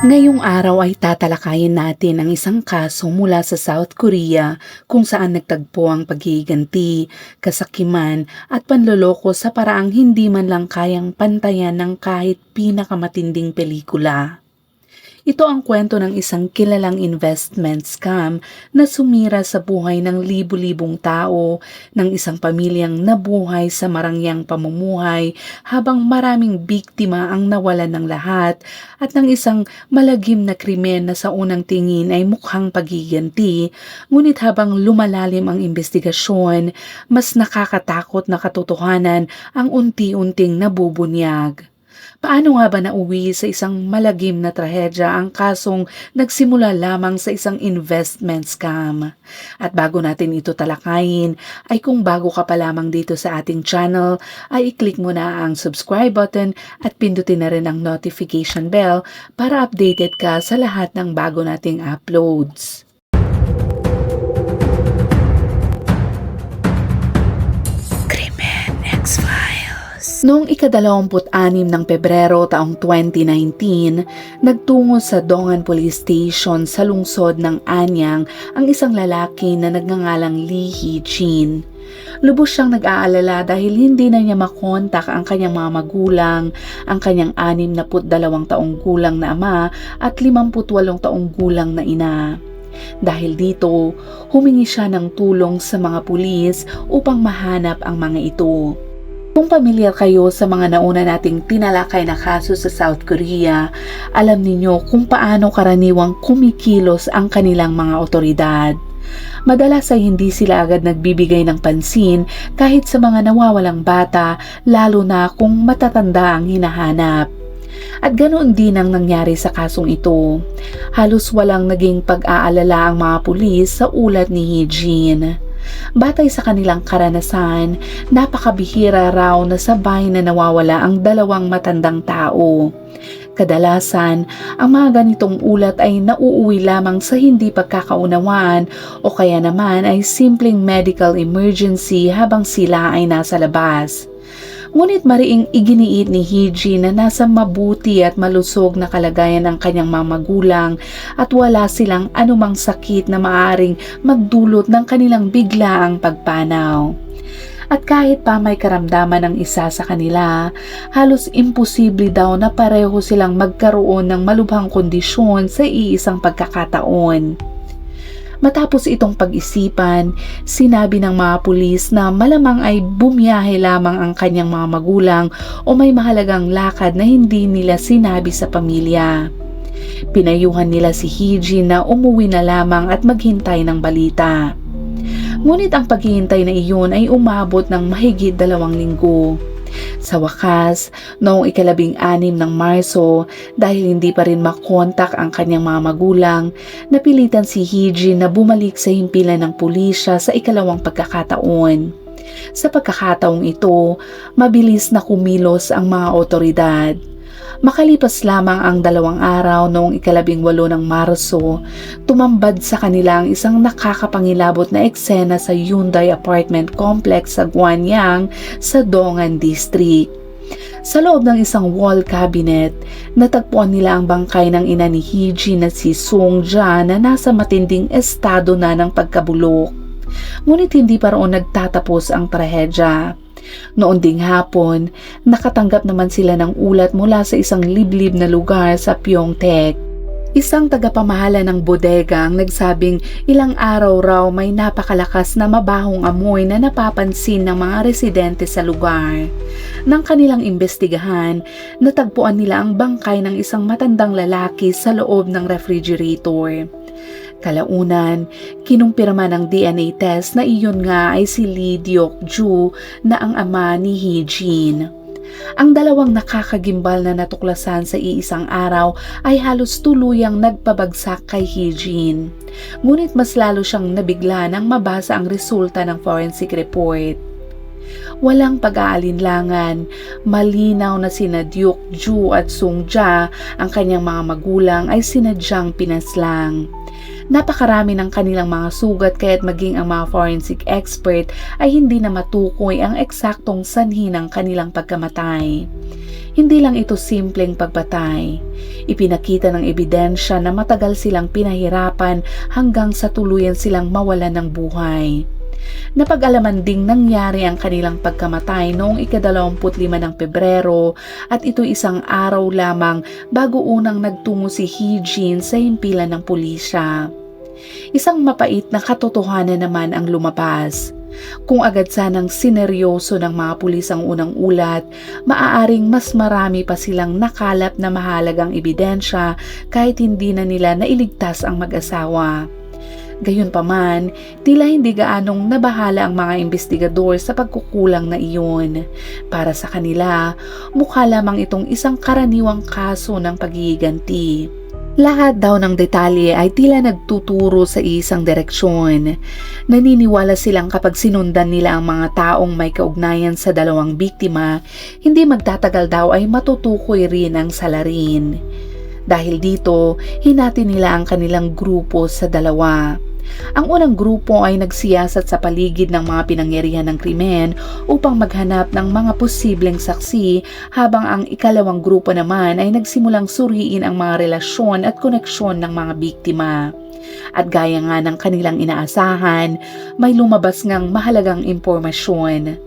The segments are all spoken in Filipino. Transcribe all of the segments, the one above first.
Ngayong araw ay tatalakayin natin ang isang kaso mula sa South Korea kung saan nagtagpo ang paghihiganti, kasakiman at panloloko sa paraang hindi man lang kayang pantayan ng kahit pinakamatinding pelikula. Ito ang kwento ng isang kilalang investment scam na sumira sa buhay ng libu-libong tao, ng isang pamilyang nabuhay sa marangyang pamumuhay habang maraming biktima ang nawalan ng lahat, at ng isang malagim na krimen na sa unang tingin ay mukhang paghiganti, ngunit habang lumalalim ang investigasyon, mas nakakatakot na katotohanan ang unti-unting nabubunyag. Paano nga ba nauwi sa isang malagim na trahedya ang kasong nagsimula lamang sa isang investment scam? At bago natin ito talakayin, ay kung bago ka pa lamang dito sa ating channel, ay i-click mo na ang subscribe button at pindutin na rin ang notification bell para updated ka sa lahat ng bago nating uploads. Krimen X-Files. Noong ika-26 ng Pebrero taong 2019, nagtungo sa Dongan Police Station sa lungsod ng Anyang ang isang lalaki na nagngangalang Lee Hee-jin. Lubos siyang nag-aalala dahil hindi na niya makontak ang kanyang mga magulang, ang kanyang 62 taong gulang na ama at 58 taong gulang na ina. Dahil dito, humingi siya ng tulong sa mga pulis upang mahanap ang mga ito. Kung pamilyar kayo sa mga nauna nating tinalakay na kaso sa South Korea, alam ninyo kung paano karaniwang kumikilos ang kanilang mga otoridad. Madalas ay hindi sila agad nagbibigay ng pansin kahit sa mga nawawalang bata, lalo na kung matatanda ang hinahanap. At ganoon din ang nangyari sa kasong ito. Halos walang naging pag-aalala ang mga pulis sa ulat ni Hee-jin. Batay sa kanilang karanasan, napakabihira raw na sabay na nawawala ang dalawang matandang tao. Kadalasan, ang mga ganitong ulat ay nauuwi lamang sa hindi pagkakaunawaan o kaya naman ay simpleng medical emergency habang sila ay nasa labas. Ngunit mariing iginiit ni Hee-jin na nasa mabuti at malusog na kalagayan ang kanyang mga magulang at wala silang anumang sakit na maaaring magdulot ng kanilang biglaang pagpanaw. At kahit pa may karamdaman ng isa sa kanila, halos imposible daw na pareho silang magkaroon ng malubhang kondisyon sa iisang pagkakataon. Matapos itong pag-isipan, sinabi ng mga pulis na malamang ay bumiyahe lamang ang kanyang mga magulang o may mahalagang lakad na hindi nila sinabi sa pamilya. Pinayuhan nila si Hee-jin na umuwi na lamang at maghintay ng balita. Ngunit ang paghihintay na iyon ay umabot ng mahigit 2 linggo. Sa wakas, noong ika-16 ng Marso, dahil hindi pa rin makontak ang kanyang mga magulang, napilitan si Hee-jin na bumalik sa himpilan ng pulisya sa ikalawang pagkakataon. Sa pagkakataong ito, mabilis na kumilos ang mga otoridad. Makalipas lamang ang 2 araw noong ika-18 ng Marso, tumambad sa kanila ang isang nakakapangilabot na eksena sa Hyundai apartment complex sa Gwangyang sa Dongan District. Sa loob ng isang wall cabinet, natagpuan nila ang bangkay ng ina ni Hee-jin na si Sung-ja na nasa matinding estado na ng pagkabulok. Ngunit hindi pa roon nagtatapos ang trahedya. Noon ding hapon, nakatanggap naman sila ng ulat mula sa isang liblib na lugar sa Pyeongtaek. Isang tagapamahala ng bodega ang nagsabing ilang araw raw may napakalakas na mabahong amoy na napapansin ng mga residente sa lugar. Nang kanilang imbestigahan, natagpuan nila ang bangkay ng isang matandang lalaki sa loob ng refrigerator. Kalaunan, kinumpirma ng DNA test na iyon nga ay si Lee Deok-ju na ang ama ni Hee-jin. Ang dalawang nakakagimbal na natuklasan sa iisang araw ay halos tuluyang nagpabagsak kay Hee-jin. Ngunit mas lalo siyang nabigla nang mabasa ang resulta ng forensic report. Walang pag-aalinlangan, malinaw na sina Deok-ju at Sung-ja, ang kanyang mga magulang, ay sinadyang pinaslang. Napakarami ng kanilang mga sugat kaya't maging ang mga forensic expert ay hindi na matukoy ang eksaktong sanhi ng kanilang pagkamatay. Hindi lang ito simpleng pagpatay. Ipinakita ng ebidensya na matagal silang pinahirapan hanggang sa tuluyan silang mawalan ng buhay. Napag-alaman ding nangyari ang kanilang pagkamatay noong ika-25 ng Pebrero at ito isang araw lamang bago unang nagtungo si Hee Jin sa himpilan ng pulisya. Isang mapait na katotohanan naman ang lumabas. Kung agad sanang sineryoso ng mga pulis ang unang ulat, maaaring mas marami pa silang nakalap na mahalagang ebidensya kahit hindi na nila nailigtas ang mag-asawa. Gayunpaman, tila hindi gaanong nabahala ang mga investigador sa pagkukulang na iyon. Para sa kanila, mukha lamang itong isang karaniwang kaso ng paghihiganti. Lahat daw ng detalye ay tila nagtuturo sa isang direksyon. Naniniwala silang kapag sinundan nila ang mga taong may kaugnayan sa dalawang biktima, hindi magtatagal daw ay matutukoy rin ang salarin. Dahil dito, hinati nila ang kanilang grupo sa dalawa. Ang unang grupo ay nagsiyasat sa paligid ng mga pinangyarihan ng krimen upang maghanap ng mga posibleng saksi, habang ang ikalawang grupo naman ay nagsimulang suriin ang mga relasyon at koneksyon ng mga biktima. At gaya nga ng kanilang inaasahan, may lumabas ngang mahalagang impormasyon.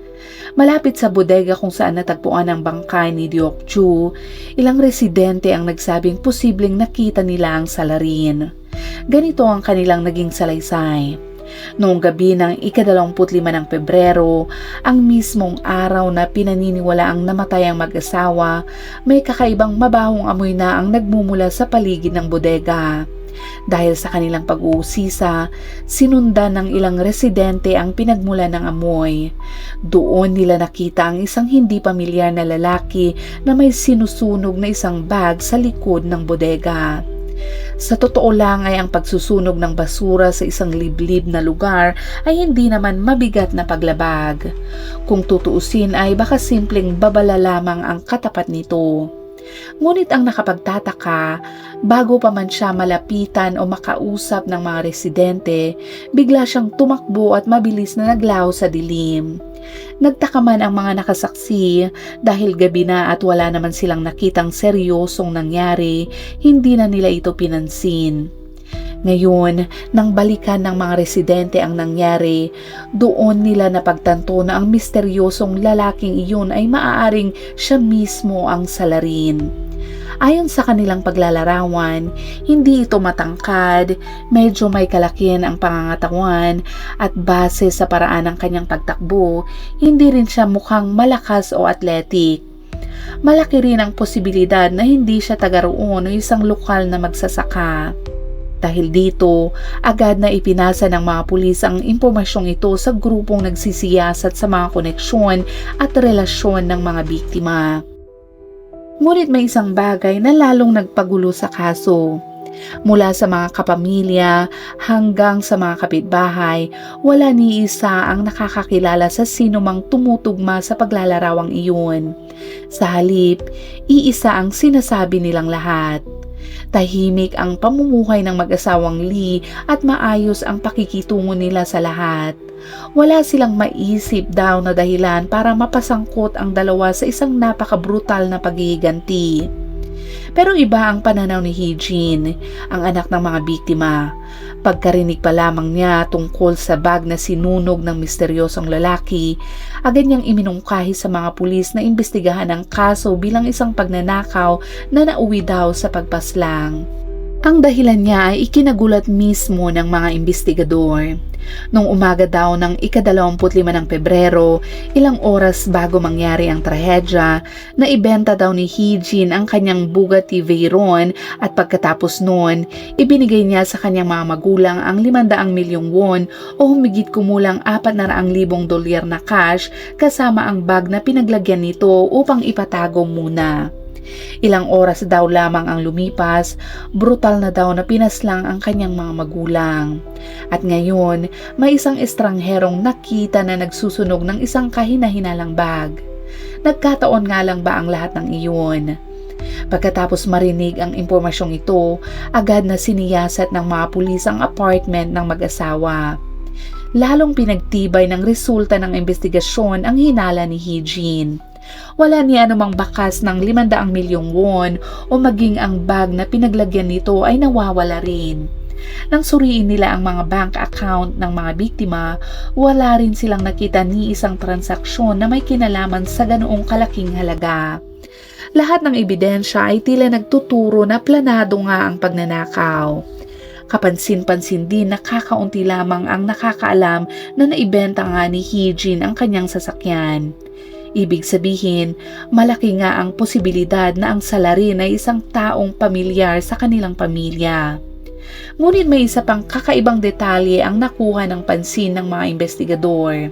Malapit sa bodega kung saan natagpuan ang bangkay ni Deok-ju, ilang residente ang nagsabing posibleng nakita nila ang salarin. Ganito ang kanilang naging salaysay. Noong gabi ng ika-25 ng Pebrero, ang mismong araw na pinaniniwala ang namatay ang mag-asawa, may kakaibang mabahong amoy na ang nagmumula sa paligid ng bodega. Dahil sa kanilang pag-uusisa, sinundan ng ilang residente ang pinagmula ng amoy. Doon nila nakita ang isang hindi pamilyar na lalaki na may sinusunog na isang bag sa likod ng bodega. Sa totoo lang ay ang pagsusunog ng basura sa isang liblib na lugar ay hindi naman mabigat na paglabag. Kung tutuusin ay baka simpleng babala lamang ang katapat nito. Ngunit ang nakapagtataka, bago pa man siya malapitan o makausap ng mga residente, bigla siyang tumakbo at mabilis na naglaho sa dilim. Nagtaka man ang mga nakasaksi dahil gabi na at wala naman silang nakitang seryosong nangyari, hindi na nila ito pinansin. Ngayon, nang balikan ng mga residente ang nangyari, doon nila napagtanto na ang misteryosong lalaking iyon ay maaaring siya mismo ang salarin. Ayon sa kanilang paglalarawan, hindi ito matangkad, medyo may kalakihan ang pangangatawan, at base sa paraan ng kanyang pagtakbo, hindi rin siya mukhang malakas o athletic. Malaki rin ang posibilidad na hindi siya taga roon o isang lokal na magsasaka. Dahil dito, agad na ipinasa ng mga pulis ang impormasyong ito sa grupong nagsisiyasat sa mga koneksyon at relasyon ng mga biktima. Ngunit may isang bagay na lalong nagpagulo sa kaso. Mula sa mga kapamilya hanggang sa mga kapitbahay, wala ni isa ang nakakakilala sa sinumang tumutugma sa paglalarawang iyon. Sa halip, iisa ang sinasabi nilang lahat. Tahimik ang pamumuhay ng mag-asawang Lee at maayos ang pakikitungo nila sa lahat. Wala silang maisip daw na dahilan para mapasangkot ang dalawa sa isang napaka-brutal na paghihiganti. Pero iba ang pananaw ni Hee Jin, ang anak ng mga biktima. Pagkarinig pa lamang niya tungkol sa bag na sinunog ng misteryosong lalaki, agad niyang iminungkahi sa mga pulis na imbestigahan ang kaso bilang isang pagnanakaw na nauwi daw sa pagpaslang. Ang dahilan niya ay ikinagulat mismo ng mga investigador. Nung umaga daw ng ika-25 ng Pebrero, ilang oras bago mangyari ang trahedya, naibenta daw ni Hee Jin ang kanyang Bugatti Veyron at pagkatapos noon, ibinigay niya sa kanyang mga magulang ang 500 milyong won o humigit kumulang 400,000 dolyar na cash kasama ang bag na pinaglagyan nito upang ipatago muna. Ilang oras daw lamang ang lumipas, brutal na daw na pinaslang ang kanyang mga magulang. At ngayon, may isang estrangherong nakita na nagsusunog ng isang kahina-hinalang bag. Nagkataon nga lang ba ang lahat ng iyon? Pagkatapos marinig ang impormasyong ito, agad na siniyasat ng mga pulis ang apartment ng mag-asawa. Lalong pinagtibay ng resulta ng investigasyon ang hinala ni Hee Jin. Wala niya anumang bakas ng 500 milyong won o maging ang bag na pinaglagyan nito ay nawawala rin. Nang suriin nila ang mga bank account ng mga biktima, wala rin silang nakita ni isang transaksyon na may kinalaman sa ganoong kalaking halaga. Lahat ng ebidensya ay tila nagtuturo na planado nga ang pagnanakaw. Kapansin-pansin din na kakaunti lamang ang nakakaalam na naibenta nga ni Hee-jin ang kanyang sasakyan. Ibig sabihin, malaki nga ang posibilidad na ang salarin ay isang taong pamilyar sa kanilang pamilya. Ngunit may isa pang kakaibang detalye ang nakuha ng pansin ng mga investigador.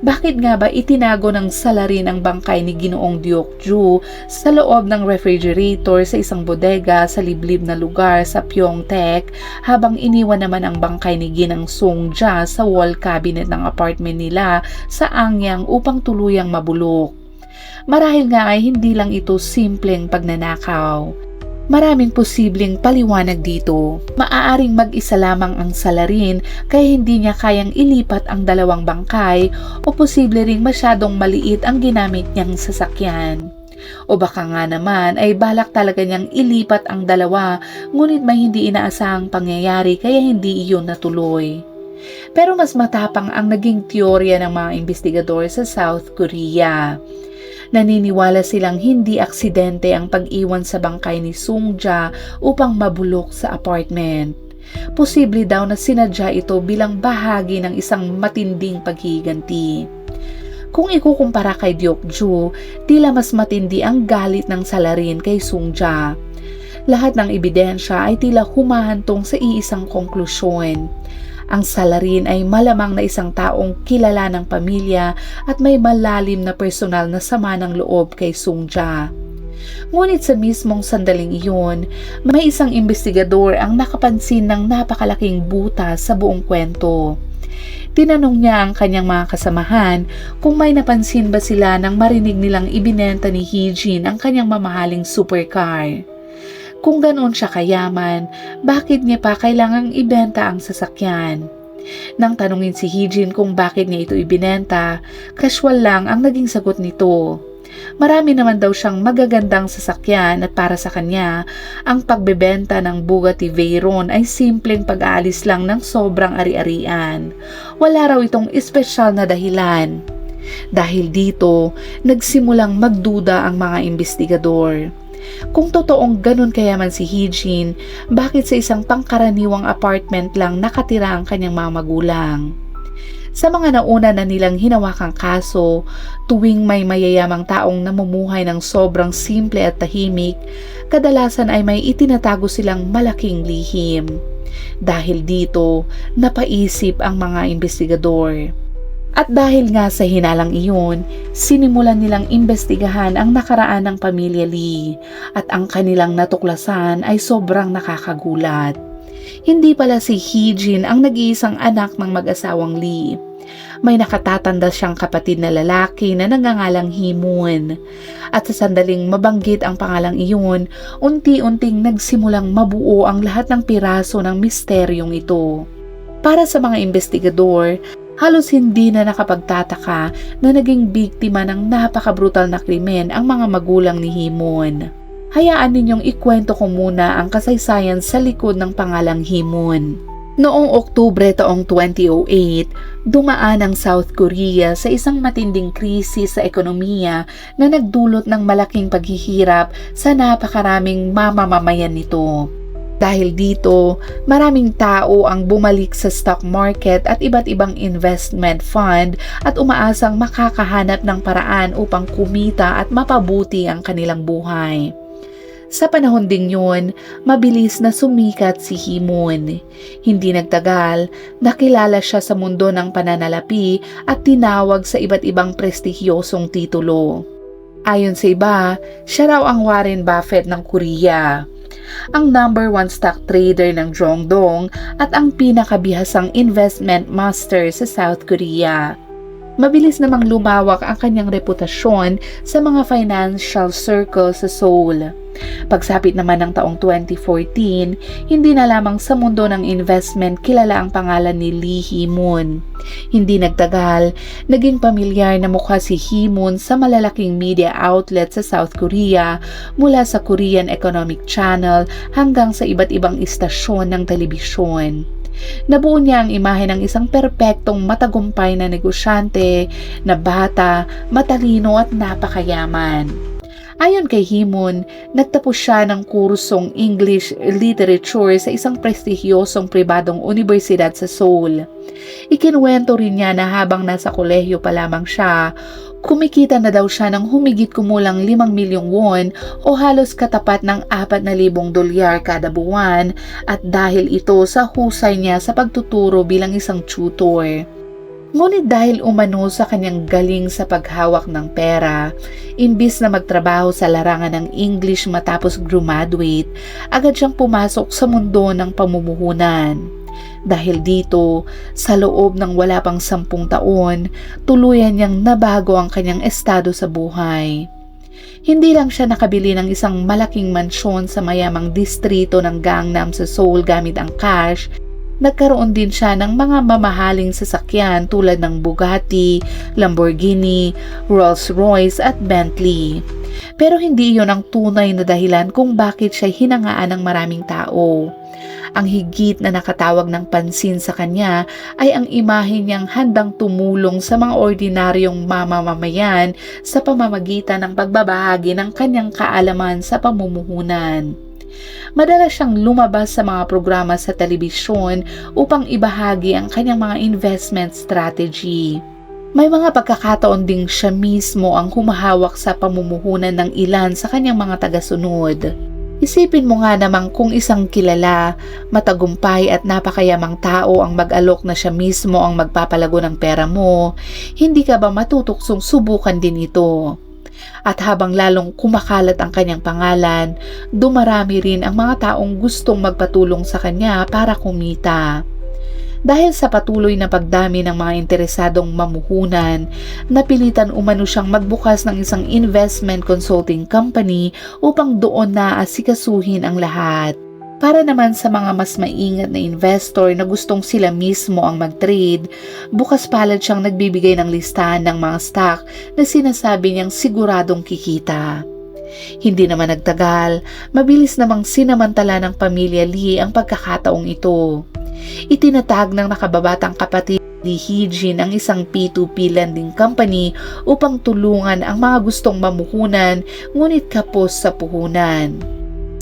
Bakit nga ba itinago ng salarin ang bangkay ni Ginoong Deok-ju sa loob ng refrigerator sa isang bodega sa liblib na lugar sa Pyeongtaek habang iniwan naman ang bangkay ni Ginang Song-ja sa wall cabinet ng apartment nila sa Anyang upang tuluyang mabulok? Marahil nga ay hindi lang ito simpleng pagnanakaw. Maraming posibleng paliwanag dito. Maaaring mag-isa lamang ang salarin kaya hindi niya kayang ilipat ang dalawang bangkay o posible ring masyadong maliit ang ginamit niyang sasakyan. O baka nga naman ay balak talaga niyang ilipat ang dalawa ngunit may hindi inaasahang pangyayari kaya hindi iyon natuloy. Pero mas matapang ang naging teorya ng mga investigador sa South Korea. Naniniwala silang hindi aksidente ang pag-iwan sa bangkay ni Song-ja upang mabulok sa apartment. Posible daw na sinadya ito bilang bahagi ng isang matinding paghihiganti. Kung ikukumpara kay Deok-ju, tila mas matindi ang galit ng salarin kay Song-ja. Lahat ng ebidensya ay tila humahantong sa iisang konklusyon. Ang salarin ay malamang na isang taong kilala ng pamilya at may malalim na personal na sama ng loob kay Song-ja. Ngunit sa mismong sandaling iyon, may isang investigador ang nakapansin ng napakalaking butas sa buong kwento. Tinanong niya ang kanyang mga kasamahan kung may napansin ba sila nang marinig nilang ibinenta ni Hee-jin ang kanyang mamahaling supercar. Kung ganoon siya kayaman, bakit niya pa kailangang ibenta ang sasakyan? Nang tanungin si Hee-jin kung bakit niya ito ibinenta, casual lang ang naging sagot nito. Marami naman daw siyang magagandang sasakyan at para sa kanya, ang pagbebenta ng Bugatti Veyron ay simpleng pag-aalis lang ng sobrang ari-arian. Wala raw itong espesyal na dahilan. Dahil dito, nagsimulang magduda ang mga investigador. Kung totoong ganun kayaman si Hee-jin, bakit sa isang pangkaraniwang apartment lang nakatira ang kanyang mga magulang? Sa mga nauna na nilang hinawakang kaso, tuwing may mayayamang taong namumuhay ng sobrang simple at tahimik, kadalasan ay may itinatago silang malaking lihim. Dahil dito, napaisip ang mga investigador. At dahil nga sa hinalang iyon, sinimulan nilang imbestigahan ang nakaraan ng pamilya Lee at ang kanilang natuklasan ay sobrang nakakagulat. Hindi pala si Hee-jin ang nag-iisang anak ng mag-asawang Lee. May nakatatanda siyang kapatid na lalaki na nangangalang Hee-moon. At sa sandaling mabanggit ang pangalang iyon, unti-unting nagsimulang mabuo ang lahat ng piraso ng misteryong ito. Para sa mga investigador, halos hindi na nakapagtataka na naging biktima ng napakabrutal na krimen ang mga magulang ni Hee-moon. Hayaan ninyong ikwento ko muna ang kasaysayan sa likod ng pangalang Hee-moon. Noong Oktubre taong 2008, dumaan ang South Korea sa isang matinding krisis sa ekonomiya na nagdulot ng malaking paghihirap sa napakaraming mamamayan nito. Dahil dito, maraming tao ang bumalik sa stock market at iba't ibang investment fund at umaasang makakahanap ng paraan upang kumita at mapabuti ang kanilang buhay. Sa panahon ding yun, mabilis na sumikat si Hee-moon. Hindi nagtagal, nakilala siya sa mundo ng pananalapi at tinawag sa iba't ibang prestigyosong titulo. Ayon sa iba, siya raw ang Warren Buffett ng Korea, ang #1 stock trader ng Jongdong at ang pinakabihasang investment master sa South Korea. Mabilis namang lumawak ang kanyang reputasyon sa mga financial circles sa Seoul. Pagsapit naman ng taong 2014, hindi na lamang sa mundo ng investment kilala ang pangalan ni Lee Hee-moon. Hindi nagtagal, naging pamilyar na mukha si Hee-moon sa malalaking media outlet sa South Korea, mula sa Korean Economic Channel hanggang sa iba't ibang istasyon ng telebisyon. Nabuo niya ang imahe ng isang perpektong matagumpay na negosyante na bata, matalino at napakayaman. Ayon kay Hee-moon, nagtapos siya ng kursong English Literature sa isang prestihiyosong pribadong universidad sa Seoul. Ikinuwento rin niya na habang nasa kolehiyo pa lamang siya, kumikita na daw siya ng humigit kumulang 5 milyong won o halos katapat ng 4,000 dolyar kada buwan, at dahil ito sa husay niya sa pagtuturo bilang isang tutor. Ngunit dahil umano sa kanyang galing sa paghawak ng pera, imbis na magtrabaho sa larangan ng English matapos graduate, agad siyang pumasok sa mundo ng pamumuhunan. Dahil dito, sa loob ng wala pang 10 taon, tuluyan niyang nabago ang kanyang estado sa buhay. Hindi lang siya nakabili ng isang malaking mansyon sa mayamang distrito ng Gangnam sa Seoul gamit ang cash, nagkaroon din siya ng mga mamahaling sasakyan tulad ng Bugatti, Lamborghini, Rolls-Royce at Bentley. Pero hindi iyon ang tunay na dahilan kung bakit siya hinangaan ng maraming tao. Ang higit na nakatawag ng pansin sa kanya ay ang imahe niyang handang tumulong sa mga ordinaryong mamamayan sa pamamagitan ng pagbabahagi ng kanyang kaalaman sa pamumuhunan. Madalas siyang lumabas sa mga programa sa telebisyon upang ibahagi ang kanyang mga investment strategy. May mga pagkakataon ding siya mismo ang humahawak sa pamumuhunan ng ilan sa kanyang mga tagasunod. Isipin mo nga naman kung isang kilala, matagumpay at napakayamang tao ang mag-alok na siya mismo ang magpapalago ng pera mo, hindi ka ba matutuksong subukan din ito? At habang lalong kumakalat ang kanyang pangalan, dumarami rin ang mga taong gustong magpatulong sa kanya para kumita. Dahil sa patuloy na pagdami ng mga interesadong mamuhunan, napilitan umano siyang magbukas ng isang investment consulting company upang doon na asikasuhin ang lahat. Para naman sa mga mas maingat na investor na gustong sila mismo ang mag-trade, bukas palad siyang nagbibigay ng listahan ng mga stock na sinasabi niyang siguradong kikita. Hindi naman nagtagal, mabilis namang sinamantala ng pamilya Lee ang pagkakataong ito. Itinatag ng nakababatang kapatid ni Hee-jin ang isang P2P lending company upang tulungan ang mga gustong mamuhunan ngunit kapos sa puhunan.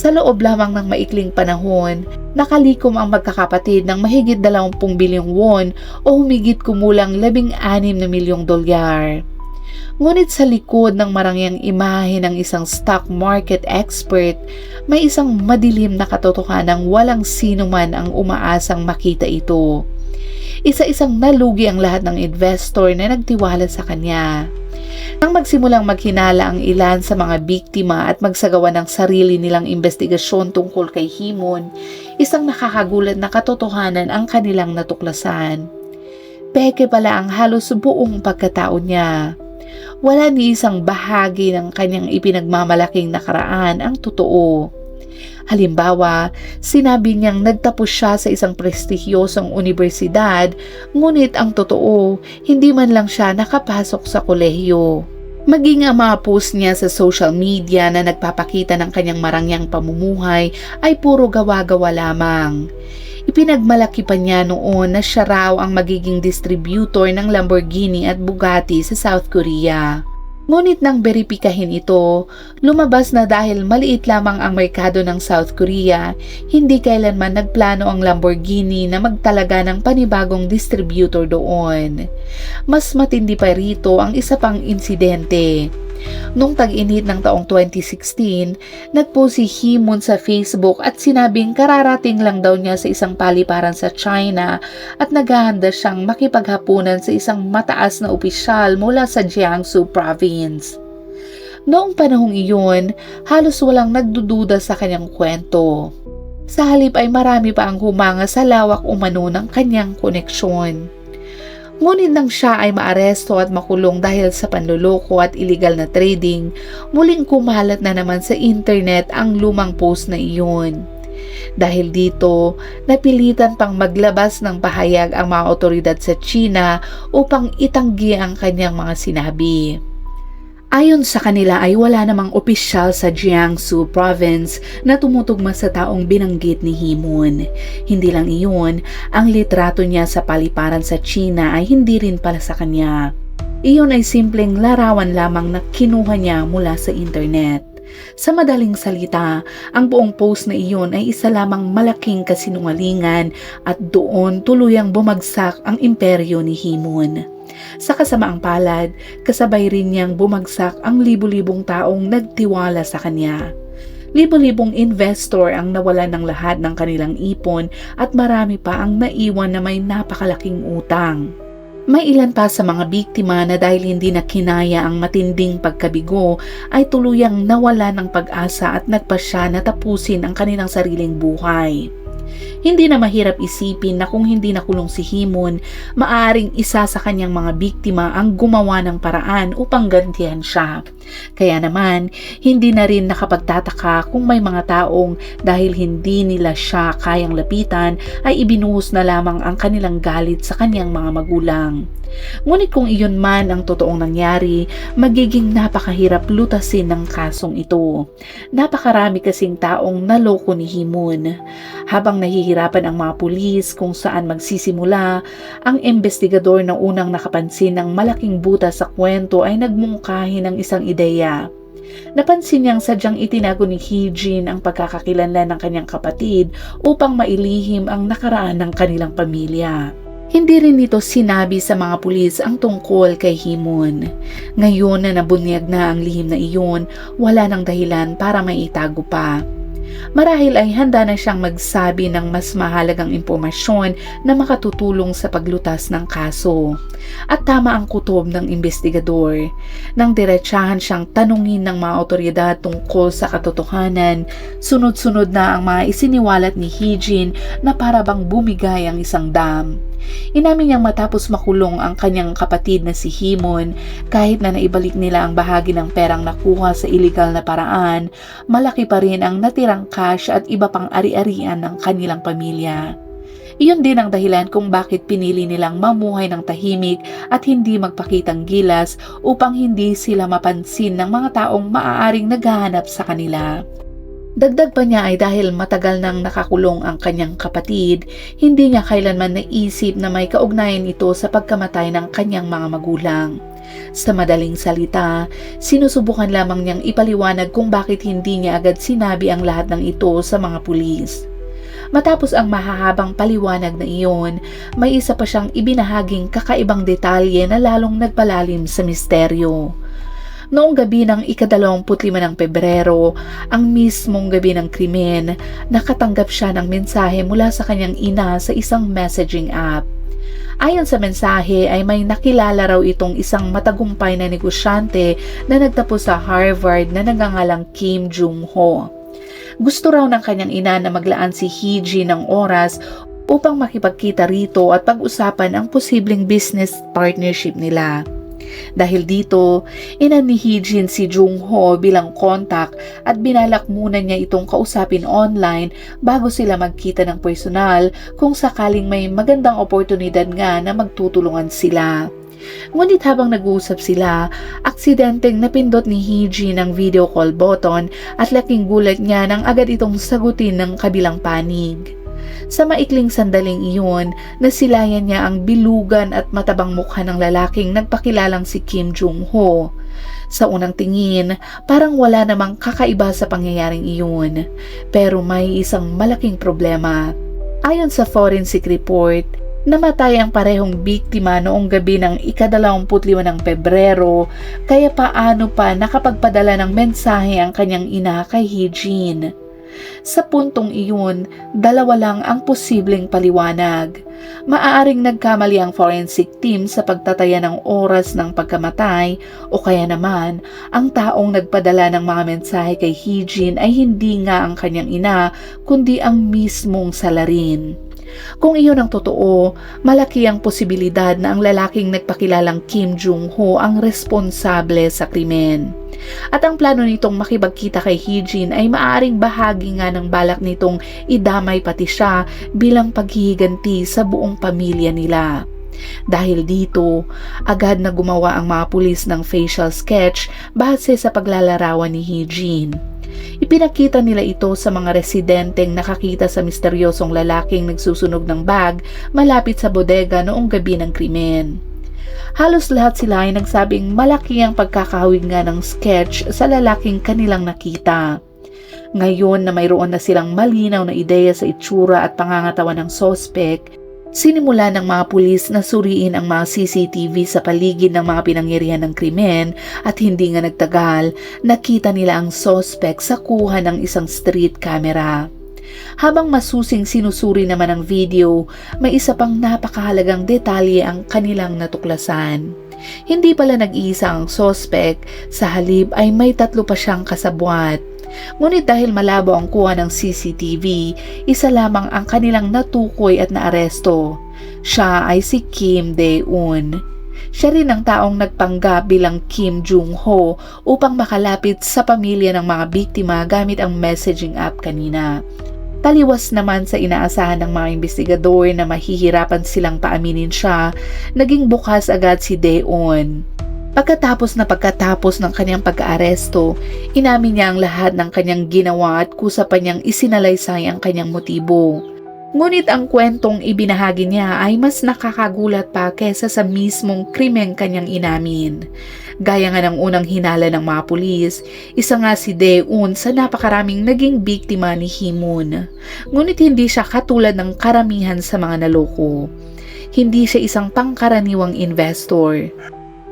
Sa loob lamang ng maikling panahon, nakalikom ang magkakapatid ng mahigit 20 bilyong won o humigit kumulang 16 na milyong dolyar. Ngunit sa likod ng marangyang imahe ng isang stock market expert, may isang madilim na katotohanang walang sino man ang umaasang makita ito. Isa-isang nalugi ang lahat ng investor na nagtiwala sa kanya. Nang magsimulang maghinala ang ilan sa mga biktima at magsagawa ng sarili nilang investigasyon tungkol kay Hee-moon, isang nakakagulat na katotohanan ang kanilang natuklasan. Peke pala ang halos buong pagkatao niya. Wala ni isang bahagi ng kanyang ipinagmamalaking nakaraan ang totoo. Halimbawa, sinabi niyang nagtapos siya sa isang prestihiyosong universidad, ngunit ang totoo, hindi man lang siya nakapasok sa kolehiyo. Maging ang mga post niya sa social media na nagpapakita ng kanyang marangyang pamumuhay ay puro gawa-gawa lamang. Ipinagmalaki pa niya noon na siya raw ang magiging distributor ng Lamborghini at Bugatti sa South Korea. Ngunit nang beripikahin ito, lumabas na dahil maliit lamang ang merkado ng South Korea, hindi kailanman nagplano ang Lamborghini na magtalaga ng panibagong distributor doon. Mas matindi pa rito ang isa pang insidente. Noong tag-init ng taong 2016, nagpost si Hee-moon sa Facebook at sinabing kararating lang daw niya sa isang paliparan sa China at naghahanda siyang makipaghapunan sa isang mataas na opisyal mula sa Jiangsu Province. Noong panahong iyon, halos walang nagdududa sa kanyang kwento. Sa halip ay marami pa ang humanga sa lawak umano ng kanyang koneksyon. Ngunit nang siya ay maaresto at makulong dahil sa panluloko at illegal na trading, muling kumalat na naman sa internet ang lumang post na iyon. Dahil dito, napilitan pang maglabas ng pahayag ang mga otoridad sa China upang itanggi ang kanyang mga sinabi. Ayon sa kanila ay wala namang opisyal sa Jiangsu province na tumutugma sa taong binanggit ni Himon. Hindi lang iyon, ang litrato niya sa paliparan sa China ay hindi rin pala sa kanya. Iyon ay simpleng larawan lamang na kinuha niya mula sa internet. Sa madaling salita, ang buong post na iyon ay isa lamang malaking kasinungalingan at doon tuluyang bumagsak ang imperyo ni Himon. Sa kasamaang palad, kasabay rin niyang bumagsak ang libu-libong taong nagtiwala sa kanya. Libu-libong investor ang nawalan ng lahat ng kanilang ipon at marami pa ang naiwan na may napakalaking utang. May ilan pa sa mga biktima na dahil hindi na kinaya ang matinding pagkabigo ay tuluyang nawala ng pag-asa at nagpasya na tapusin ang kanilang sariling buhay. Hindi na mahirap isipin na kung hindi nakulong si Himon, maaaring isa sa kanyang mga biktima ang gumawa ng paraan upang gantihan siya. Kaya naman, hindi na rin nakapagtataka kung may mga taong dahil hindi nila siya kayang lapitan ay ibinuhos na lamang ang kanilang galit sa kanyang mga magulang. Ngunit kung iyon man ang totoong nangyari, magiging napakahirap lutasin ng kasong ito. Napakarami kasing taong naloko ni Himon. Habang nahihirapan ang mga pulis kung saan magsisimula, ang investigador na unang nakapansin ng malaking butas sa kwento ay nagmungkahi ng isang ideya. Napansin niyang sadyang itinago ni Heejin ang pagkakakilanlan ng kanyang kapatid upang mailihim ang nakaraan ng kanilang pamilya. Hindi rin nito sinabi sa mga pulis ang tungkol kay Himon. Ngayon na nabunyag na ang lihim na iyon, wala nang dahilan para maitago pa. Marahil ay handa na siyang magsabi ng mas mahalagang impormasyon na makatutulong sa paglutas ng kaso. At tama ang kutob ng investigador. Nang diretsahan siyang tanungin ng mga otoridad tungkol sa katotohanan, sunod-sunod na ang mga isiniwalat ni Heejin na para bang bumigay ang isang dam. Inamin niyang matapos makulong ang kanyang kapatid na si Himon, kahit na naibalik nila ang bahagi ng perang nakuha sa illegal na paraan, malaki pa rin ang natirang cash at iba pang ari-arian ng kanilang pamilya. Iyon din ang dahilan kung bakit pinili nilang mamuhay ng tahimik at hindi magpakitang gilas upang hindi sila mapansin ng mga taong maaaring naghahanap sa kanila. Dagdag pa niya ay dahil matagal nang nakakulong ang kanyang kapatid, hindi niya kailanman naisip na may kaugnayan ito sa pagkamatay ng kanyang mga magulang. Sa madaling salita, sinusubukan lamang niyang ipaliwanag kung bakit hindi niya agad sinabi ang lahat ng ito sa mga pulis. Matapos ang mahahabang paliwanag na iyon, may isa pa siyang ibinahaging kakaibang detalye na lalong nagpalalim sa misteryo. Noong gabi ng ika-25 ng Pebrero, ang mismong gabi ng krimen, nakatanggap siya ng mensahe mula sa kanyang ina sa isang messaging app. Ayon sa mensahe ay may nakilala raw itong isang matagumpay na negosyante na nagtapos sa Harvard na nagngangalang Kim Jung-ho. Gusto raw ng kanyang ina na maglaan si Heejin ng oras upang makipagkita rito at pag-usapan ang posibleng business partnership nila. Dahil dito, inan ni Heejin si Jung-ho bilang kontak at binalak muna niya itong kausapin online bago sila magkita ng personal kung sakaling may magandang oportunidad nga na magtutulungan sila. Ngunit habang nag-uusap sila, aksidenteng napindot ni Heejin ang video call button at laking gulat niya nang agad itong sagutin ng kabilang panig. Sa maikling sandaling iyon, nasilayan niya ang bilugan at matabang mukha ng lalaking nagpakilalang si Kim Jung-ho. Sa unang tingin, parang wala namang kakaiba sa pangyayaring iyon. Pero may isang malaking problema. Ayon sa forensic report, namatay ang parehong biktima noong gabi ng ika-25 ng Pebrero, kaya paano pa nakapagpadala ng mensahe ang kanyang ina kay Heejin? Sa puntong iyon, dalawa lang ang posibleng paliwanag. Maaaring nagkamali ang forensic team sa pagtataya ng oras ng pagkamatay o kaya naman ang taong nagpadala ng mga mensahe kay Heejin ay hindi nga ang kanyang ina kundi ang mismong salarin. Kung iyon ang totoo, malaki ang posibilidad na ang lalaking nagpakilalang Kim Jong-ho ang responsable sa krimen. At ang plano nitong makipagkita kay Hee-jin ay maaaring bahagi nga ng balak nitong idamay pati siya bilang paghihiganti sa buong pamilya nila. Dahil dito, agad na gumawa ang mga pulis ng facial sketch base sa paglalarawan ni Hee-jin. Ipinakita nila ito sa mga residenteng nakakita sa misteryosong lalaking nagsusunog ng bag malapit sa bodega noong gabi ng krimen. Halos lahat sila ay nagsabing malaki ang pagkakahawig nga ng sketch sa lalaking kanilang nakita. Ngayon na mayroon na silang malinaw na ideya sa itsura at pangangatawan ng sospek, sinimula ng mga pulis na suriin ang mga CCTV sa paligid ng mga pinangyarihan ng krimen at hindi nga nagtagal, nakita nila ang sospek sa kuha ng isang street camera. Habang masusing sinusuri naman ang video, may isa pang napakahalagang detalye ang kanilang natuklasan. Hindi pala nag-iisa ang sospek, sa halip ay may 3 pa siyang kasabwat. Ngunit dahil malabo ang kuha ng CCTV, isa lamang ang kanilang natukoy at naaresto. Siya ay si Kim Dae-un. Siya rin ang taong nagpanggap bilang Kim Jong-ho upang makalapit sa pamilya ng mga biktima gamit ang messaging app kanina. Taliwas naman sa inaasahan ng mga investigador na mahihirapan silang paaminin siya, naging bukas agad si Dae-un. Pagkatapos ng kanyang pagka-aresto, inamin niya ang lahat ng kanyang ginawa at kusa pa niyang isinalaysay ang kanyang motibo. Ngunit ang kwentong ibinahagi niya ay mas nakakagulat pa kesa sa mismong krimeng kanyang inamin. Gaya nga ng unang hinala ng mga pulis, isa nga si Dae-un sa napakaraming naging biktima ni Hee-moon. Ngunit hindi siya katulad ng karamihan sa mga naloko. Hindi siya isang pangkaraniwang investor.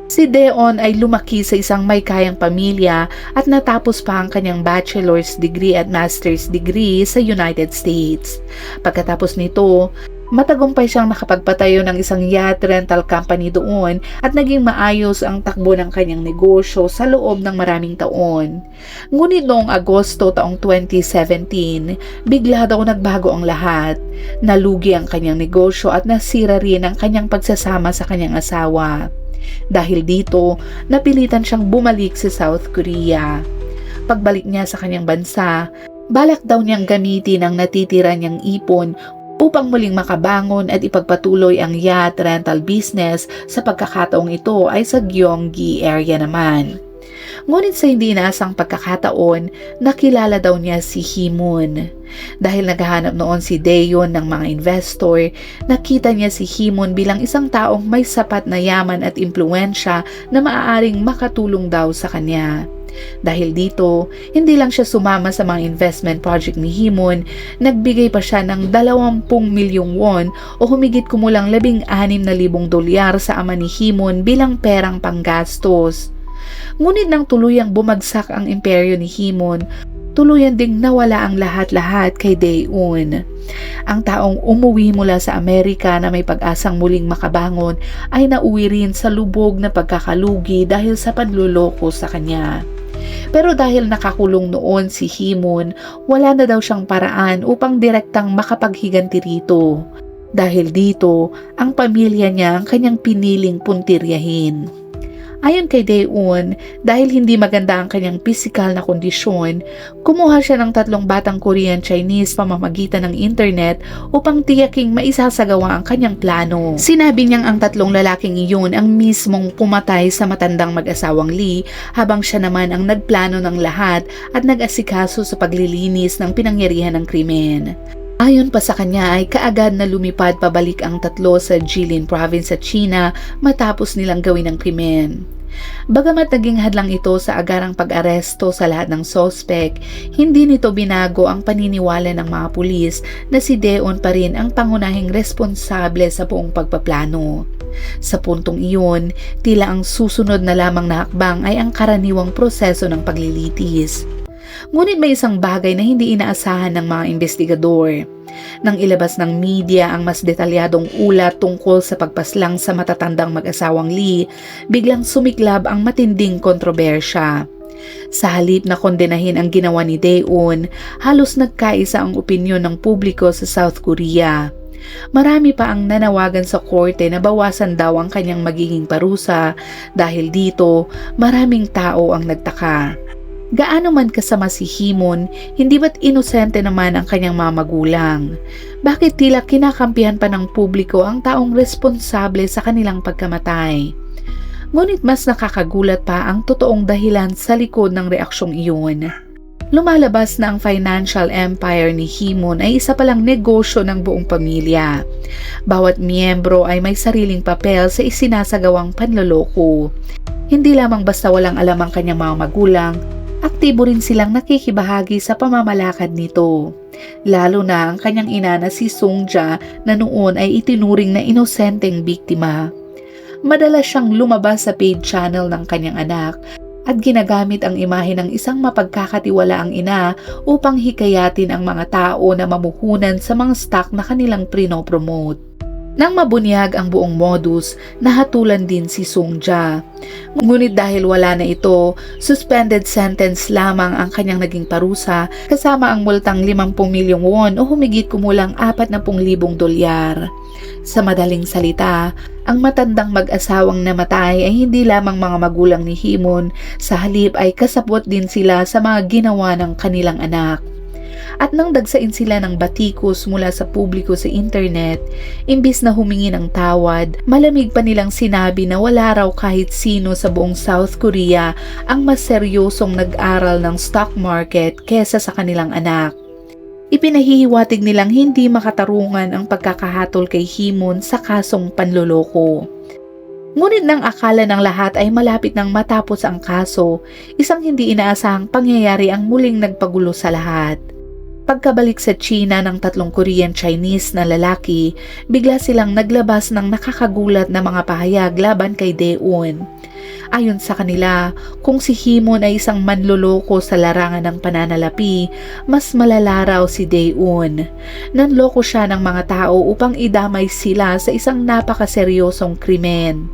Si Dae-un ay lumaki sa isang may kayang pamilya at natapos pa ang kanyang bachelor's degree at master's degree sa United States. Pagkatapos nito, matagumpay siyang nakapagpatayo ng isang yacht rental company doon at naging maayos ang takbo ng kanyang negosyo sa loob ng maraming taon. Ngunit noong Agosto taong 2017, bigla daw nagbago ang lahat. Nalugi ang kanyang negosyo at nasira rin ang kanyang pagsasama sa kanyang asawa. Dahil dito, napilitan siyang bumalik sa South Korea. Pagbalik niya sa kanyang bansa, balak daw niyang gamitin ang natitira niyang ipon upang muling makabangon at ipagpatuloy ang yacht rental business. Sa pagkakataong ito ay sa Gyeonggi area naman. Ngunit sa hindi inaasang pagkakataon, nakilala daw niya si Hee-moon. Dahil naghahanap noon si Dae-un ng mga investor, nakita niya si Hee-moon bilang isang taong may sapat na yaman at impluwensya na maaaring makatulong daw sa kanya. Dahil dito, hindi lang siya sumama sa mga investment project ni Hee-moon, nagbigay pa siya ng 20 milyong won o humigit kumulang $16,000 sa ama ni Hee-moon bilang perang panggastos. Ngunit nang tuluyang bumagsak ang imperyo ni Hee-moon, tuluyan ding nawala ang lahat-lahat kay Dae-un. Ang taong umuwi mula sa Amerika na may pag-asang muling makabangon ay nauwi rin sa lubog na pagkakalugi dahil sa panluloko sa kanya. Pero dahil nakakulong noon si Hee-moon, wala na daw siyang paraan upang direktang makapaghiganti rito. Dahil dito, ang pamilya niya ang kanyang piniling puntiryahin. Ayon kay Dae-un, dahil hindi maganda ang kanyang pisikal na kondisyon, kumuha siya ng 3 batang Korean-Chinese pamamagitan ng internet upang tiyaking maisasagawa ang kanyang plano. Sinabi niyang ang 3 lalaking iyon ang mismong pumatay sa matandang mag-asawang Lee, habang siya naman ang nagplano ng lahat at nag-asikaso sa paglilinis ng pinangyarihan ng krimen. Ayon pa sa kanya ay kaagad na lumipad pabalik ang 3 sa Jilin province sa China matapos nilang gawin ang krimen. Bagamat naging hadlang ito sa agarang pag-aresto sa lahat ng sospek, hindi nito binago ang paniniwala ng mga pulis na si Dae-un pa rin ang pangunahing responsable sa buong pagpaplano. Sa puntong iyon, tila ang susunod na lamang na hakbang ay ang karaniwang proseso ng paglilitis. Ngunit may isang bagay na hindi inaasahan ng mga investigador. Nang ilabas ng media ang mas detalyadong ulat tungkol sa pagpaslang sa matatandang mag-asawang Lee, biglang sumiklab ang matinding kontrobersya. Sa halip na kondenahin ang ginawa ni Dae-un, halos nagkaisa ang opinyon ng publiko sa South Korea. Marami pa ang nanawagan sa korte na bawasan daw ang kanyang magiging parusa dahil dito maraming tao ang nagtaka. Gaano man kasama si Himon, hindi ba't inosente naman ang kanyang mga magulang? Bakit tila kinakampihan pa ng publiko ang taong responsable sa kanilang pagkamatay? Ngunit mas nakakagulat pa ang totoong dahilan sa likod ng reaksyong iyon. Lumalabas na ang financial empire ni Himon ay isa palang negosyo ng buong pamilya. Bawat miyembro ay may sariling papel sa isinasagawang panloloko. Hindi lamang basta walang alam ang kanyang mga magulang, aktibo rin silang nakikibahagi sa pamamalakad nito. Lalo na ang kanyang ina na si Sungja na noon ay itinuring na inosenteng biktima. Madalas siyang lumabas sa paid channel ng kanyang anak at ginagamit ang imahe ng isang mapagkakatiwalaang ina upang hikayatin ang mga tao na mamuhunan sa mga stock na kanilang prinopromote. Nang mabunyag ang buong modus, nahatulan din si Sungja. Ngunit dahil wala na ito, suspended sentence lamang ang kanyang naging parusa kasama ang multang 50 milyong won o humigit kumulang 40,000 dolyar. Sa madaling salita, ang matandang mag-asawang namatay ay hindi lamang mga magulang ni Himon, sa halip ay kasabwat din sila sa mga ginawa ng kanilang anak. At nang dagsain sila ng batikos mula sa publiko sa internet, imbis na humingi ng tawad, malamig pa nilang sinabi na wala raw kahit sino sa buong South Korea ang mas seryosong nag-aral ng stock market kesa sa kanilang anak. Ipinahihiwatig nilang hindi makatarungan ang pagkakahatol kay Himon sa kasong panloloko. Ngunit nang akala ng lahat ay malapit nang matapos ang kaso, isang hindi inaasahang pangyayari ang muling nagpagulo sa lahat. Pagkabalik sa China ng 3 Korean-Chinese na lalaki, bigla silang naglabas ng nakakagulat na mga pahayag laban kay Dae-un. Ayon sa kanila, kung si Himon ay isang manloloko sa larangan ng pananalapi, mas malala raw si Dae-un. Nanloko siya ng mga tao upang idamay sila sa isang napakaseryosong krimen.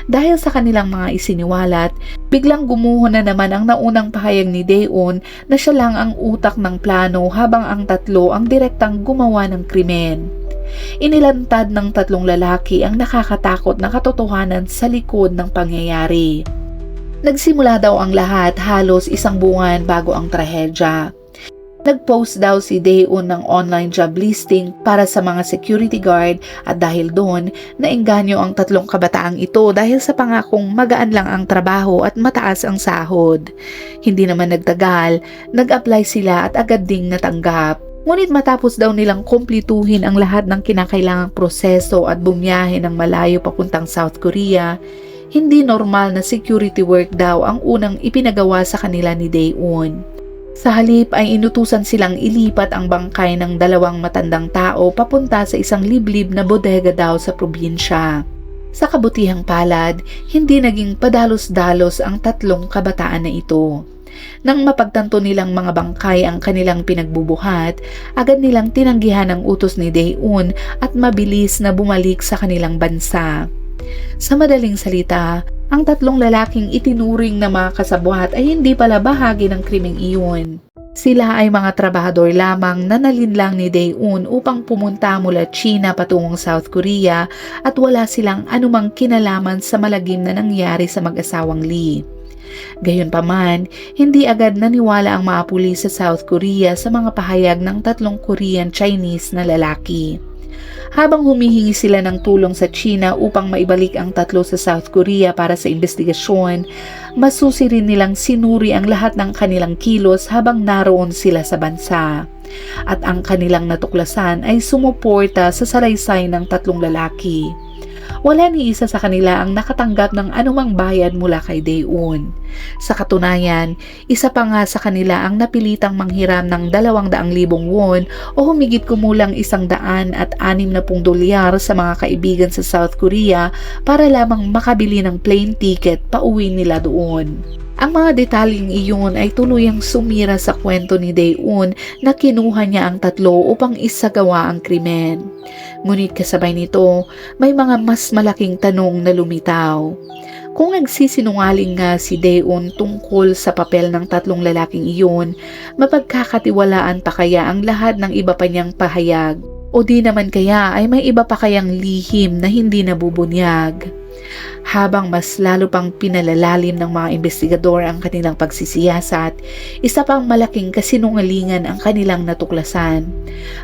Dahil sa kanilang mga isiniwalat, biglang gumuho na naman ang naunang pahayag ni Dae-un na siya lang ang utak ng plano habang ang tatlo ang direktang gumawa ng krimen. Inilantad ng 3 lalaki ang nakakatakot na katotohanan sa likod ng pangyayari. Nagsimula daw ang lahat halos 1 buwan bago ang trahedya. Nag-post daw si Dae-un ng online job listing para sa mga security guard at dahil doon, naengganyo ang 3 kabataang ito dahil sa pangakong magaan lang ang trabaho at mataas ang sahod. Hindi naman nagtagal, nag-apply sila at agad ding natanggap. Ngunit matapos daw nilang kumplituhin ang lahat ng kinakailangang proseso at bumiyahe ng malayo papuntang South Korea, hindi normal na security work daw ang unang ipinagawa sa kanila ni Dae-un. Sa halip ay inutusan silang ilipat ang bangkay ng 2 matandang tao papunta sa isang liblib na bodega daw sa probinsya. Sa kabutihang palad, hindi naging padalos-dalos ang 3 kabataan na ito. Nang mapagtanto nilang mga bangkay ang kanilang pinagbubuhat, agad nilang tinanggihan ang utos ni Dae-un at mabilis na bumalik sa kanilang bansa. Sa madaling salita, ang 3 lalaking itinuring na mga kasabwat ay hindi pala bahagi ng krimeng iyon. Sila ay mga trabahador lamang na nalinlang ni Dae-un upang pumunta mula China patungong South Korea at wala silang anumang kinalaman sa malagim na nangyari sa mag-asawang Lee. Gayunpaman, hindi agad naniwala ang mga pulis sa South Korea sa mga pahayag ng 3 Korean-Chinese na lalaki. Habang humihingi sila ng tulong sa China upang maibalik ang 3 sa South Korea para sa investigasyon, masusi rin nilang sinuri ang lahat ng kanilang kilos habang naroon sila sa bansa. At ang kanilang natuklasan ay sumuporta sa salaysay ng 3 lalaki. Wala ni isa sa kanila ang nakatanggap ng anumang bayad mula kay Dae-un. Sa katunayan, isa pa nga sa kanila ang napilitang manghiram ng 200,000 won o humigit kumulang 160 dolyar sa mga kaibigan sa South Korea para lamang makabili ng plane ticket pauwi nila doon. Ang mga detalyeng iyon ay tuluyang sumira sa kwento ni Dae-un na kinuha niya ang 3 upang isagawa ang krimen. Ngunit kasabay nito, may mga mas malaking tanong na lumitaw. Kung nagsisinungaling nga si Dae-un tungkol sa papel ng 3 lalaking iyon, mapagkakatiwalaan pa kaya ang lahat ng iba pa niyang pahayag? O di naman kaya ay may iba pa kayang lihim na hindi nabubunyag? Habang mas lalo pang pinalalalim ng mga investigador ang kanilang pagsisiyasat, isa pang malaking kasinungalingan ang kanilang natuklasan.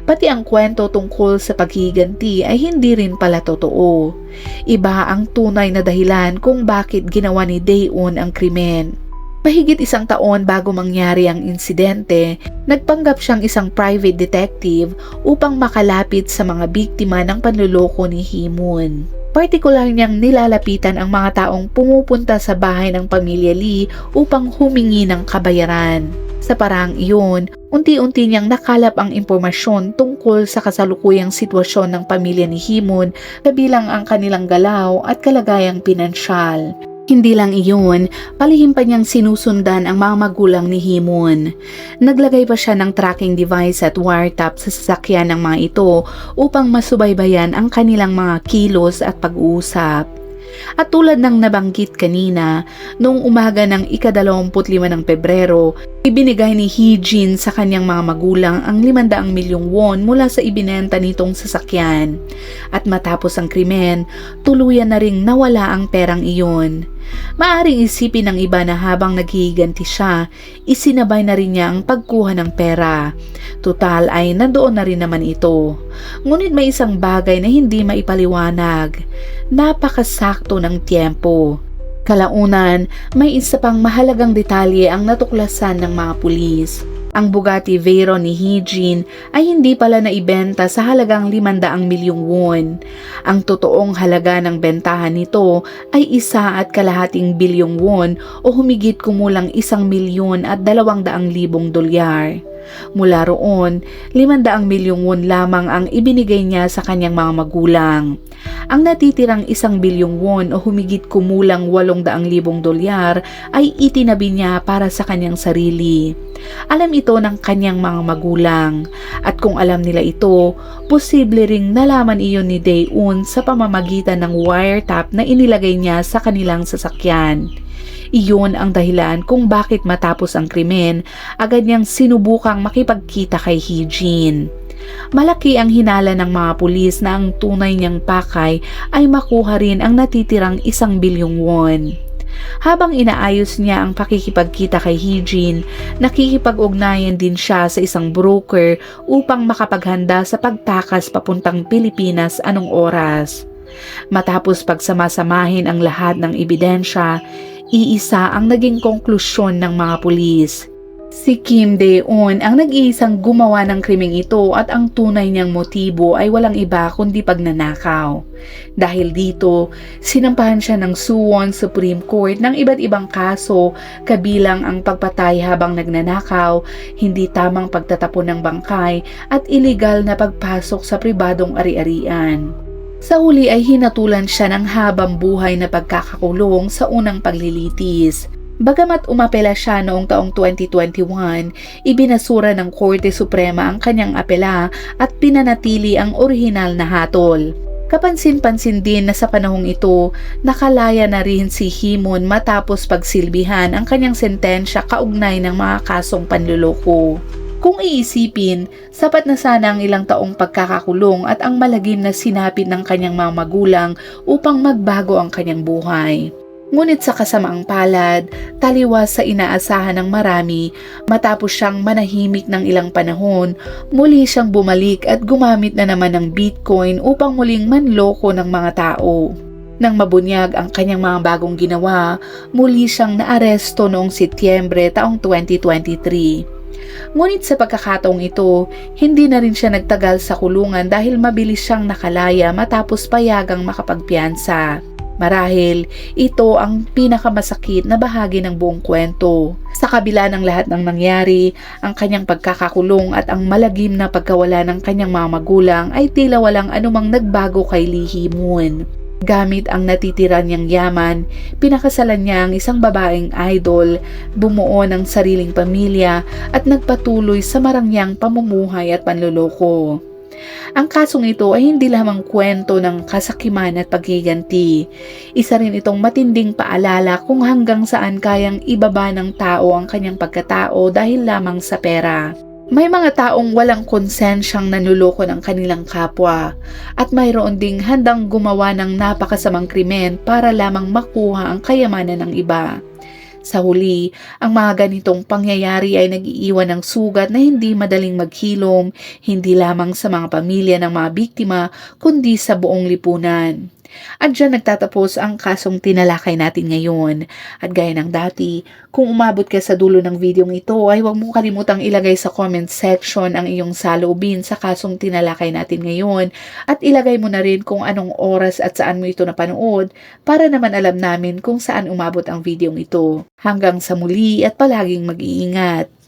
Pati ang kwento tungkol sa paghiganti ay hindi rin pala totoo. Iba ang tunay na dahilan kung bakit ginawa ni Dae-un ang krimen. Mahigit 1 taon bago mangyari ang insidente, nagpanggap siyang isang private detective upang makalapit sa mga biktima ng panluloko ni Hee-moon. Partikular niyang nilalapitan ang mga taong pumupunta sa bahay ng pamilya Lee upang humingi ng kabayaran. Sa paraang iyon, unti-unti niyang nakalap ang impormasyon tungkol sa kasalukuyang sitwasyon ng pamilya ni Hee-moon, kabilang ang kanilang galaw at kalagayang pinansyal. Hindi lang iyon, palihim pa niyang sinusundan ang mga magulang ni Hee-moon. Naglagay pa siya ng tracking device at wiretap sa sasakyan ng mga ito upang masubaybayan ang kanilang mga kilos at pag-uusap. At tulad ng nabanggit kanina, noong umaga ng ika-25 ng Pebrero, ibinigay ni Hee-jin sa kanyang mga magulang ang 500 milyong won mula sa ibinenta nitong sasakyan. At matapos ang krimen, tuluyan na ring nawala ang perang iyon. Maaring isipin ng iba na habang naghihiganti siya, isinabay na rin niya ang pagkuha ng pera. Tutal ay nandoon na rin naman ito. Ngunit may isang bagay na hindi maipaliwanag. Napakasakto ng tiempo. Kalaunan, may isa pang mahalagang detalye ang natuklasan ng mga pulis. Ang Bugatti Veyron ni Hee-jin ay hindi pala naibenta sa halagang 500 milyong won. Ang totoong halaga ng bentahan nito ay 1.2 bilyong won o humigit kumulang 1,200,000 dolyar. Mula roon, 500 milyong won lamang ang ibinigay niya sa kanyang mga magulang. Ang natitirang 1 bilyong won o humigit kumulang 800,000 dolyar ay itinabi niya para sa kanyang sarili. Alam ito ng kanyang mga magulang, at kung alam nila ito, posible ring nalaman iyon ni Dae-un sa pamamagitan ng wiretap na inilagay niya sa kanilang sasakyan. Iyon ang dahilan kung bakit matapos ang krimen, agad niyang sinubukang makipagkita kay Hee-jin. Malaki ang hinala ng mga pulis na ang tunay niyang pakay ay makuha rin ang natitirang 1 bilyong won. Habang inaayos niya ang pakikipagkita kay Hee-jin, nakikipag-ugnayan din siya sa isang broker upang makapaghanda sa pagtakas papuntang Pilipinas anong oras. Matapos pagsamasamahin ang lahat ng ebidensya, iisa ang naging konklusyon ng mga pulis. Si Kim Dae-un ang nag-iisang gumawa ng krimeng ito at ang tunay niyang motibo ay walang iba kundi pagnanakaw. Dahil dito, sinampahan siya ng Suwon Supreme Court ng iba't ibang kaso kabilang ang pagpatay habang nagnanakaw, hindi tamang pagtatapon ng bangkay at iligal na pagpasok sa pribadong ari-arian. Sa huli ay hinatulan siya ng habang buhay na pagkakakulong sa unang paglilitis. Bagamat umapela siya noong taong 2021, ibinasura ng Korte Suprema ang kanyang apela at pinanatili ang orihinal na hatol. Kapansin-pansin din na sa panahong ito, nakalaya na rin si Hee-moon matapos pagsilbihan ang kanyang sentensya kaugnay ng mga kasong panluloko. Kung iisipin, sapat na sana ang ilang taong pagkakakulong at ang malagim na sinapit ng kanyang mga magulang upang magbago ang kanyang buhay. Ngunit sa kasamaang palad, taliwas sa inaasahan ng marami, matapos siyang manahimik ng ilang panahon, muli siyang bumalik at gumamit na naman ng Bitcoin upang muling manloko ng mga tao. Nang mabunyag ang kanyang mga bagong ginawa, muli siyang naaresto noong Setyembre taong 2023. Ngunit sa pagkakataong ito, hindi na rin siya nagtagal sa kulungan dahil mabilis siyang nakalaya matapos payagang makapagpiyansa. Marahil, ito ang pinakamasakit na bahagi ng buong kwento. Sa kabila ng lahat ng nangyari, ang kanyang pagkakakulong at ang malagim na pagkawala ng kanyang mga magulang ay tila walang anumang nagbago kay Lee Hee-moon. Gamit ang natitira niyang yaman, pinakasalan niya ang isang babaeng idol, bumuo ng sariling pamilya at nagpatuloy sa marangyang pamumuhay at panloloko. Ang kasong ito ay hindi lamang kwento ng kasakiman at paghiganti. Isa rin itong matinding paalala kung hanggang saan kayang ibaba ng tao ang kanyang pagkatao dahil lamang sa pera. May mga taong walang konsensyang nanluloko ng kanilang kapwa at mayroon ding handang gumawa ng napakasamang krimen para lamang makuha ang kayamanan ng iba. Sa huli, ang mga ganitong pangyayari ay nag-iiwan ng sugat na hindi madaling maghilom, hindi lamang sa mga pamilya ng mga biktima, kundi sa buong lipunan. At dyan nagtatapos ang kasong tinalakay natin ngayon. At gaya ng dati, kung umabot ka sa dulo ng videong ito ay huwag mong kalimutang ilagay sa comment section ang iyong saloobin sa kasong tinalakay natin ngayon at ilagay mo na rin kung anong oras at saan mo ito napanood para naman alam namin kung saan umabot ang videong ito. Hanggang sa muli at palaging mag-iingat.